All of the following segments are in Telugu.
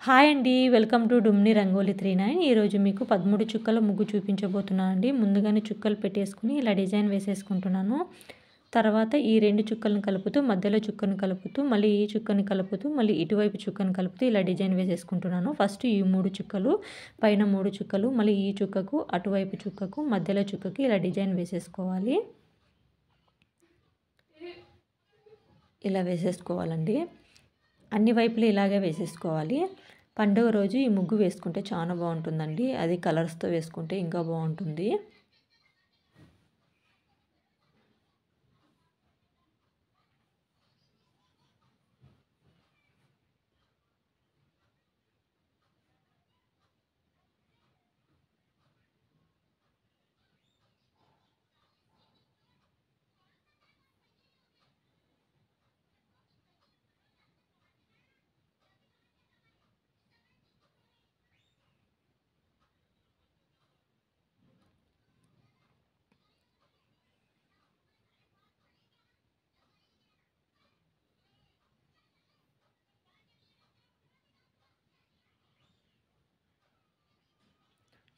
హాయ్ అండి. వెల్కమ్ టు డుమ్ని రంగోలి 39. ఈరోజు మీకు 13 చుక్కల ముగ్గు చూపించబోతున్నాను అండి. ముందుగానే చుక్కలు పెట్టేసుకుని ఇలా డిజైన్ వేసేసుకుంటున్నాను. తర్వాత ఈ 2 చుక్కలను కలుపుతూ మధ్యలో చుక్కను కలుపుతూ మళ్ళీ ఈ చుక్కని కలుపుతూ మళ్ళీ ఇటువైపు చుక్కను కలుపుతూ ఇలా డిజైన్ వేసేసుకుంటున్నాను. ఫస్ట్ ఈ 3 చుక్కలు, పైన 3 చుక్కలు, మళ్ళీ ఈ చుక్కకు, అటువైపు చుక్కకు, మధ్యలో చుక్కకి ఇలా డిజైన్ వేసేసుకోవాలి. ఇలా వేసేసుకోవాలండి. అన్ని వైపులు ఇలాగే వేసేసుకోవాలి. పండుగ రోజు ఈ ముగ్గు వేసుకుంటే చాలా బాగుంటుందండి. అది కలర్స్తో వేసుకుంటే ఇంకా బాగుంటుంది.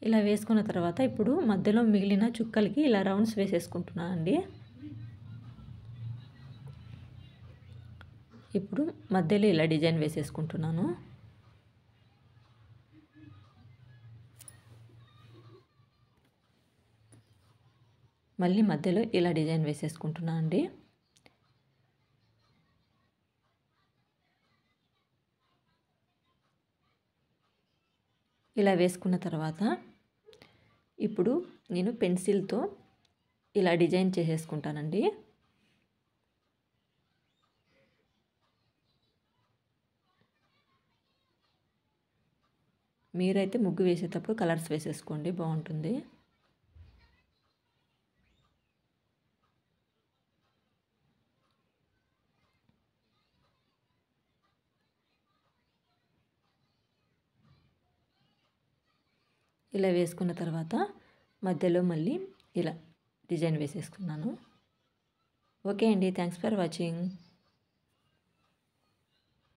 ఇలా వేసుకున్న తర్వాత ఇప్పుడు మధ్యలో మిగిలిన చుక్కలకి ఇలా రౌండ్స్ వేసేసుకుంటున్నాను అండి. ఇప్పుడు మధ్యలో ఇలా డిజైన్ వేసేసుకుంటున్నాను. మళ్ళీ మధ్యలో ఇలా డిజైన్ వేసేసుకుంటున్నాను అండి. ఇలా వేసుకున్న తర్వాత ఇప్పుడు నేను పెన్సిల్తో ఇలా డిజైన్ చేసేసుకుంటానండి. మీరైతే ముగ్గు వేసేటప్పుడు కలర్స్ వేసేసుకోండి, బాగుంటుంది. ఇలా వేసుకున్న తర్వాత మధ్యలో మళ్ళీ ఇలా డిజైన్ వేసేసుకున్నాను. ఓకే అండి, థ్యాంక్స్ ఫర్ వాచింగ్.